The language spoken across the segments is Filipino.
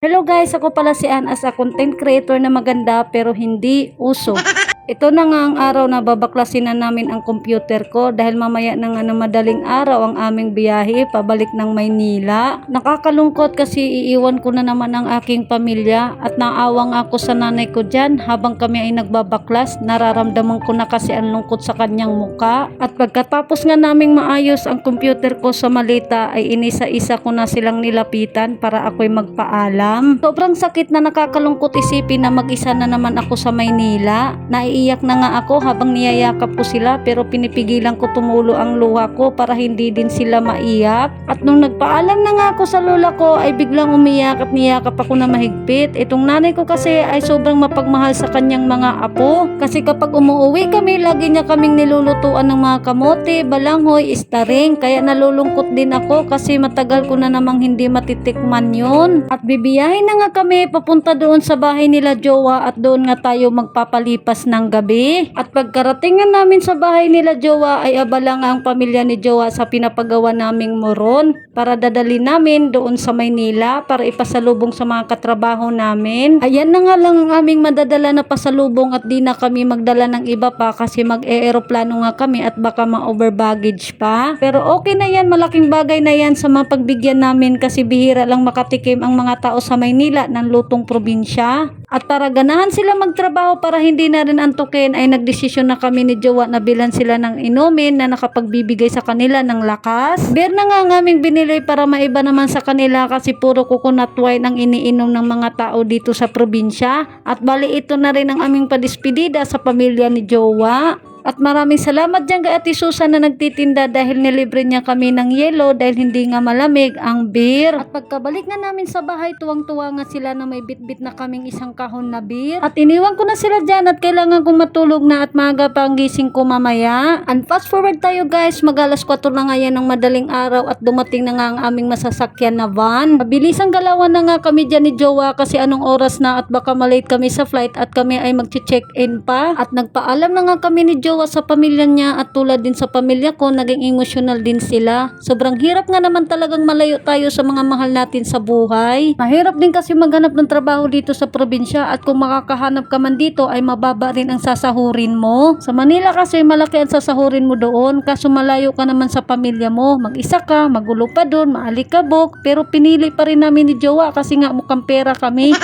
Hello guys, ako pala si Ann as a content creator na maganda pero hindi uso. Ito na nga ang araw na babaklasin na namin ang computer ko dahil mamaya na nga na madaling araw ang aming biyahe pabalik ng Maynila. Nakakalungkot kasi iiwan ko na naman ang aking pamilya at naawang ako sa nanay ko dyan habang kami ay nagbabaklas. Nararamdaman ko na kasi ang lungkot sa kanyang muka. At pagkatapos nga naming maayos ang computer ko sa malita ay inisa-isa ko na silang nilapitan para ako'y magpaalam. Sobrang sakit na nakakalungkot isipin na mag-isa na naman ako sa Maynila. Naiiyak na nga ako habang niyayakap ko sila pero pinipigilan ko tumulo ang luha ko para hindi din sila maiyak. At nung nagpaalam na nga ako sa lola ko ay biglang umiyak at niyakap ako na mahigpit. Itong nanay ko kasi ay sobrang mapagmahal sa kanyang mga apo. Kasi kapag umuwi kami, lagi niya kaming nilulutuan ng mga kamote, balanghoy, istaring. Kaya nalulungkot din ako kasi matagal ko na namang hindi matitikman yun. At bibiyahin na nga kami papunta doon sa bahay nila jowa at doon nga tayo magpapalipas ng gabi. At pagkarating nga namin sa bahay nila jowa ay abala nga ang pamilya ni jowa sa pinapagawa naming moron para dadali namin doon sa Maynila para ipasalubong sa mga katrabaho namin. Ayan na nga lang ang aming madadala na pasalubong at di na kami magdala ng iba pa kasi mag-eeroplano nga kami at baka ma-over baggage pa. Pero okay na yan, malaking bagay na yan sa mapagbigyan namin kasi bihira lang makatikim ang mga tao sa Maynila ng lutong probinsya. At para ganahan sila magtrabaho para hindi na rin antukin ay nagdesisyon na kami ni jowa na bilan sila ng inumin na nakapagbibigay sa kanila ng lakas. Beer na nga ang aming binili para maiba naman sa kanila kasi puro coconut wine ang iniinom ng mga tao dito sa probinsya. At bali ito na rin ang aming padispedida sa pamilya ni jowa. At maraming salamat dyan kay Ate Susan na nagtitinda dahil nilibre niya kami ng yelo dahil hindi nga malamig ang beer. At pagkabalik nga namin sa bahay, tuwang-tuwa nga sila na may bitbit na kaming isang kahon na beer. At iniwan ko na sila dyan at kailangan kong matulog na at maaga pa ang gising ko mamaya. And fast forward tayo guys, mag-alas 4 na nga yan ng madaling araw at dumating na nga ang aming masasakyan na van. Mabilis ang galawan na nga kami dyan ni jowa kasi anong oras na at baka malate kami sa flight at kami ay mag-check-in pa. At nagpaalam na nga kami ni jowa sa pamilya niya at tulad din sa pamilya ko, naging emotional din sila. Sobrang hirap nga naman talagang malayo tayo sa mga mahal natin sa buhay. Mahirap din kasi maghanap ng trabaho dito sa probinsya at kung makakahanap ka man dito ay mababa rin ang sasahurin mo. Sa Manila kasi malaki ang sasahurin mo doon kaso malayo ka naman sa pamilya mo. Mag-isa ka, magulo pa doon, maalikabok pero pinili pa rin namin ni jowa kasi nga mukhang pera kami.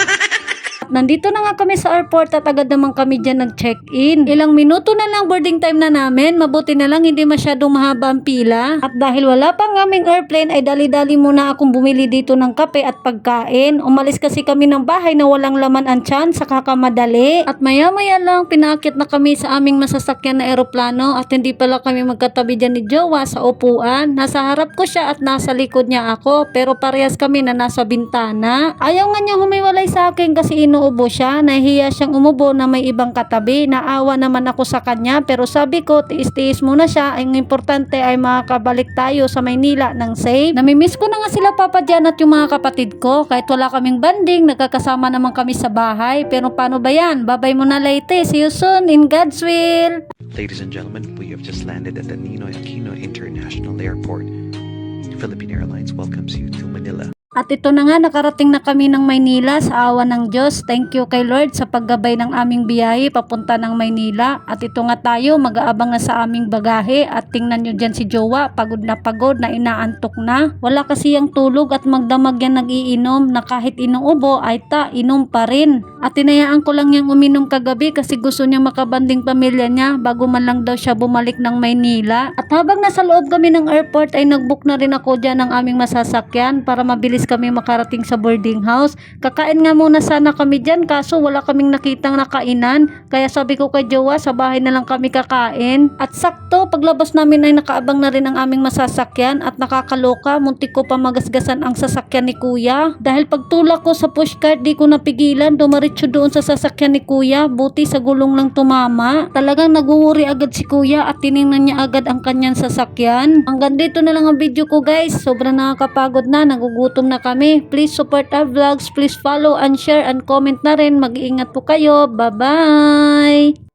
Nandito na nga kami sa airport at agad naman kami dyan nag-check-in. Ilang minuto na lang boarding time na namin. Mabuti na lang hindi masyadong mahaba ang pila. At dahil wala pang aming airplane ay dali-dali muna akong bumili dito ng kape at pagkain. Umalis kasi kami ng bahay na walang laman ang tiyan sa kakamadali. At maya-maya lang pinakit na kami sa aming masasakyan na eroplano at hindi pala kami magkatabi dyan ni jowa sa upuan. Nasa harap ko siya at nasa likod niya ako pero parehas kami na nasa bintana. Ayaw nga niya humiwalay sa akin kasi inuubo siya, nahihiya siyang umubo na may ibang katabi. Naawa naman ako sa kanya pero sabi ko tiis-tiis muna siya. Ang importante ay makakabalik tayo sa Maynila ng safe. Namimiss ko na nga sila Papa Jan at yung mga kapatid ko. Kahit wala kaming banding, nagkakasama naman kami sa bahay. Pero paano ba yan? Babay muna Leyte. See you soon in God's will. Ladies and gentlemen, we have just landed at the Ninoy Aquino International Airport. Philippine Airlines welcomes you to Manila. At ito na nga, nakarating na kami ng Maynila sa awa ng Diyos. Thank you kay Lord sa paggabay ng aming biyahe papunta ng Maynila. At ito nga tayo, mag-aabang na sa aming bagahe. At tingnan nyo dyan si jowa, pagod na inaantok na. Wala kasi yung tulog at magdamag yan nag-iinom na kahit inuubo ay inom pa rin. At tinayaan ko lang yung uminom kagabi kasi gusto niya makabanding pamilya niya bago man lang daw siya bumalik ng Maynila. At habang nasa loob kami ng airport ay nagbook na rin ako dyan ng aming masasakyan para mabilis kami makarating sa boarding house. Kakain nga muna sana kami dyan kaso wala kaming nakitang nakainan. Kaya sabi ko kay jowa, sa bahay na lang kami kakain. At sakto, paglabas namin ay nakaabang na rin ang aming masasakyan at nakakaloka, muntik ko pa magasgasan ang sasakyan ni kuya. Dahil pagtulak ko sa pushcart, di ko napigilan, dumaritso doon sa sasakyan ni kuya. Buti sa gulong lang tumama. Talagang naguwuri agad si kuya at tiningnan niya agad ang kanyang sasakyan. Hanggang dito na lang ang video ko guys. Sobrang nakakapagod na, nagugutom na kami. Please support our vlogs. Please follow and share and comment na rin. Mag-iingat po kayo. Bye-bye!